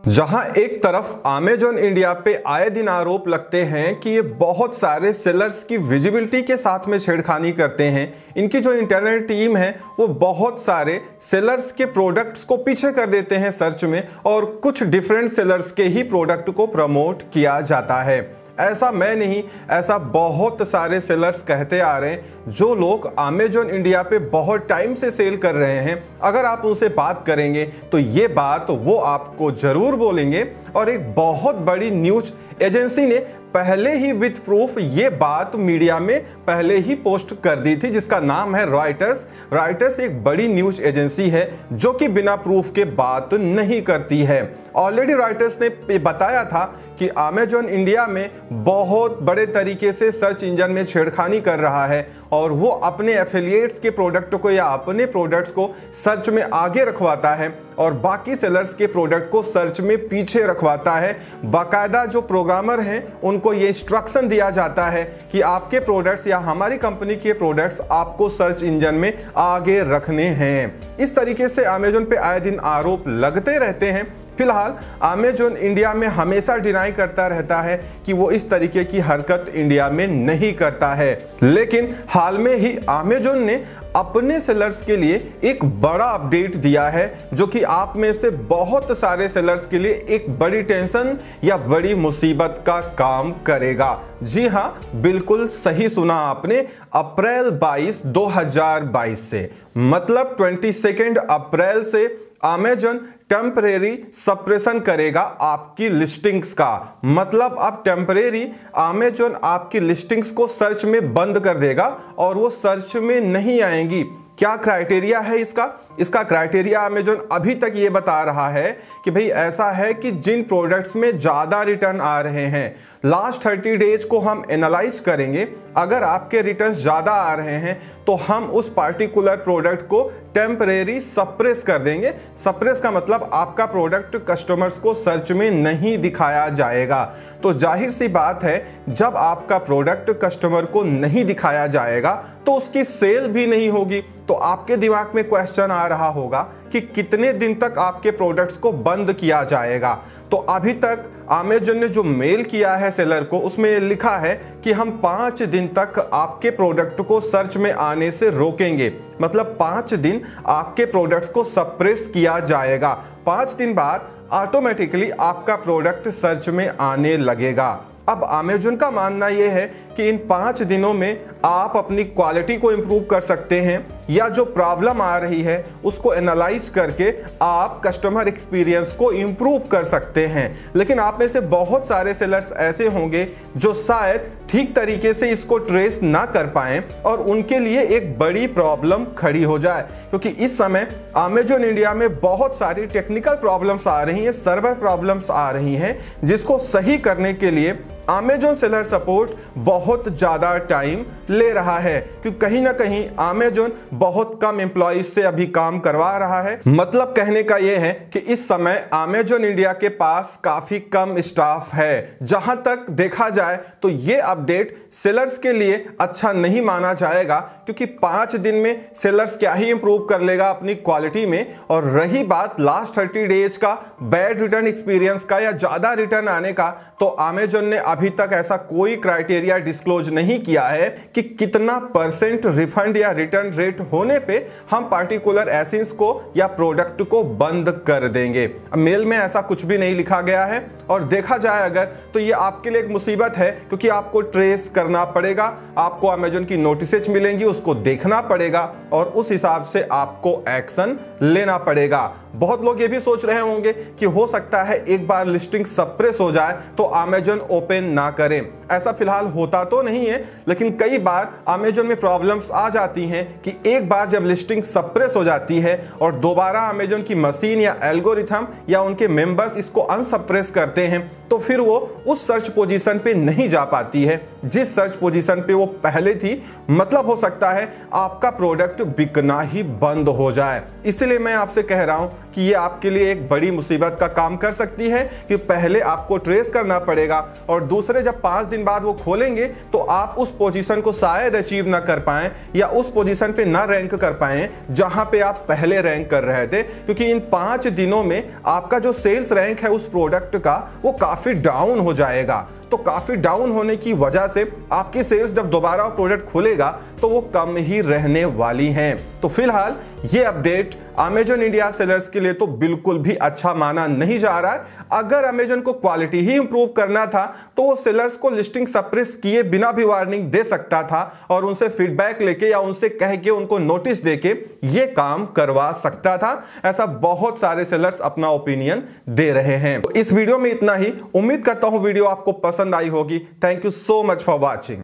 जहां एक तरफ अमेजॉन इंडिया पे आए दिन आरोप लगते हैं कि ये बहुत सारे सेलर्स की विजिबिलिटी के साथ में छेड़खानी करते हैं। इनकी जो इंटरनल टीम है वो बहुत सारे सेलर्स के प्रोडक्ट्स को पीछे कर देते हैं सर्च में, और कुछ डिफरेंट सेलर्स के ही प्रोडक्ट को प्रमोट किया जाता है। ऐसा मैं नहीं, ऐसा बहुत सारे सेलर्स कहते आ रहे हैं जो लोग अमेजॉन इंडिया पे बहुत टाइम से सेल कर रहे हैं। अगर आप उनसे बात करेंगे तो ये बात वो आपको जरूर बोलेंगे। और एक बहुत बड़ी न्यूज एजेंसी ने पहले ही विद प्रूफ ये बात मीडिया में पहले ही पोस्ट कर दी थी, जिसका नाम है रॉयटर्स। रॉयटर्स एक बड़ी न्यूज एजेंसी है जो कि बिना प्रूफ के बात नहीं करती है। ऑलरेडी रॉयटर्स ने बताया था कि अमेजॉन इंडिया में बहुत बड़े तरीके से सर्च इंजन में छेड़खानी कर रहा है, और वो अपने एफिलिएट्स के प्रोडक्ट को या अपने प्रोडक्ट्स को सर्च में आगे रखवाता है और बाकी सेलर्स के प्रोडक्ट को सर्च में पीछे रखवाता है। बाकायदा जो प्रोग्रामर हैं उनको ये इंस्ट्रक्शन दिया जाता है कि आपके प्रोडक्ट्स या हमारी कंपनी के प्रोडक्ट्स आपको सर्च इंजन में आगे रखने हैं। इस तरीके से अमेजॉन पे आए दिन आरोप लगते रहते हैं। फिलहाल अमेजॉन इंडिया में हमेशा डिनाई करता रहता है कि वो इस तरीके की हरकत इंडिया में नहीं करता है, लेकिन हाल में ही अमेजॉन ने अपने सेलर्स के लिए एक बड़ा अपडेट दिया है जो कि आप में से बहुत सारे सेलर्स के लिए एक बड़ी टेंशन या बड़ी मुसीबत का काम करेगा। जी हाँ, बिल्कुल सही सुना आपने। अप्रैल 22, 2022 से मतलब 22 अप्रैल से अमेजॉन टेम्परेरी सप्रेशन करेगा आपकी लिस्टिंग्स का। मतलब अब टेम्परेरी अमेजॉन आपकी लिस्टिंग्स को सर्च में बंद कर देगा और वो सर्च में नहीं आएंगी। क्या क्राइटेरिया है इसका क्राइटेरिया अमेजॉन अभी तक ये बता रहा है कि भाई ऐसा है कि जिन प्रोडक्ट्स में ज़्यादा रिटर्न आ रहे हैं, लास्ट 30 डेज को हम एनालाइज करेंगे। अगर आपके रिटर्न्स ज़्यादा आ रहे हैं तो हम उस पार्टिकुलर प्रोडक्ट को टेम्परेरी सप्रेस कर देंगे। सप्रेस का मतलब आपका प्रोडक्ट कस्टमर्स को सर्च में नहीं दिखाया जाएगा। तो जाहिर सी बात है, जब आपका प्रोडक्ट कस्टमर को नहीं दिखाया जाएगा तो उसकी सेल भी नहीं होगी। तो आपके दिमाग में क्वेश्चन आ रहा होगा कि कितने दिन तक आपके प्रोडक्ट्स को बंद किया जाएगा। तो अभी तक अमेजॉन ने जो मेल किया है सेलर को, उसमें लिखा है कि हम 5 दिन तक आपके प्रोडक्ट को सर्च में आने से रोकेंगे। मतलब 5 दिन आपके प्रोडक्ट्स को सप्रेस किया जाएगा। 5 दिन बाद ऑटोमेटिकली आपका प्रोडक्ट सर्च में आने लगेगा। अब अमेजॉन का मानना यह है कि इन 5 दिनों में आप अपनी क्वालिटी को इम्प्रूव कर सकते हैं, या जो प्रॉब्लम आ रही है उसको एनालाइज करके आप कस्टमर एक्सपीरियंस को इम्प्रूव कर सकते हैं। लेकिन आप में से बहुत सारे सेलर्स ऐसे होंगे जो शायद ठीक तरीके से इसको ट्रेस ना कर पाएं और उनके लिए एक बड़ी प्रॉब्लम खड़ी हो जाए, क्योंकि इस समय अमेजॉन इंडिया में बहुत सारी टेक्निकल प्रॉब्लम्स आ रही हैं, सर्वर प्रॉब्लम्स आ रही हैं, जिसको सही करने के लिए अमेजॉन सेलर सपोर्ट बहुत ज़्यादा टाइम ले रहा है, क्योंकि कहीं ना कहीं अमेजॉन बहुत कम एम्प्लॉइज से अभी काम करवा रहा है। मतलब कहने का यह है कि इस समय अमेजॉन इंडिया के पास काफ़ी कम स्टाफ है। जहां तक देखा जाए तो ये अपडेट सेलर्स के लिए अच्छा नहीं माना जाएगा, क्योंकि 5 दिन में सेलर्स क्या ही इंप्रूव कर लेगा अपनी क्वालिटी में। और रही बात लास्ट 30 डेज का बैड रिटर्न एक्सपीरियंस का या ज़्यादा रिटर्न आने का, तो अमेजॉन ने अभी तक ऐसा कोई क्राइटेरिया डिस्क्लोज नहीं किया है कि कितना % रिफंड या रिटर्न रेट होने पे हम पार्टिकुलर एसेंस को या प्रोडक्ट को बंद कर देंगे। मेल में ऐसा कुछ भी नहीं लिखा गया है, और देखा जाए अगर तो ये आपके लिए एक मुसीबत है, क्योंकि आपको ट्रेस करना पड़ेगा, आपको अमेजॉन की नोटिसेज मिलेंगी, उसको देखना पड़ेगा और उस हिसाब से आपको एक्शन लेना पड़ेगा। बहुत लोग ये भी सोच रहे होंगे कि हो सकता है एक बार लिस्टिंग सप्रेस हो जाए तो अमेजॉन ओपन ना करें। ऐसा फिलहाल होता तो नहीं है, लेकिन कई बार अमेजॉन में प्रॉब्लम्स आ जाती हैं कि एक बार जब लिस्टिंग सप्रेस हो जाती है और दोबारा अमेजॉन की मशीन या एल्गोरिथम या उनके मेंबर्स इसको अनसप्रेस करते हैं, तो फिर वो उस सर्च पोजीशन पे नहीं जा पाती है जिस सर्च पोजीशन पे वो पहले थी। मतलब हो सकता है आपका प्रोडक्ट बिकना ही बंद हो जाए। इसलिए मैं आपसे कह रहा हूं कि ये आपके लिए एक बड़ी मुसीबत का काम कर सकती है कि पहले आपको ट्रेस करना पड़ेगा और दूसरे जब 5 दिन बाद वो खोलेंगे तो आप उस पोजीशन को शायद अचीव ना कर पाएं या उस पोजीशन पे ना रैंक कर पाएं जहां पे आप पहले रैंक कर रहे थे, क्योंकि इन 5 दिनों में आपका जो सेल्स रैंक है उस प्रोडक्ट का वो काफी डाउन हो जाएगा। तो काफी डाउन होने की वजह से आपकी सेल्स जब दोबारा प्रोडक्ट खुलेगा तो वो कम ही रहने वाली हैं। तो फिलहाल ये अपडेट अमेजन इंडिया सेलर्स के लिए तो बिल्कुल भी अच्छा माना नहीं जा रहा है। अगर अमेजन को क्वालिटी ही इंप्रूव करना था तो वो सेलर्स को लिस्टिंग सप्रेस किए बिना भी वार्निंग दे सकता था और उनसे फीडबैक लेके या उनसे कह के उनको नोटिस देके ये काम करवा सकता था। ऐसा बहुत सारे सेलर्स अपना ओपिनियन दे रहे हैं। तो इस वीडियो में इतना ही। उम्मीद करता हूं वीडियो आपको पसंद आई होगी। Thank you so much for watching.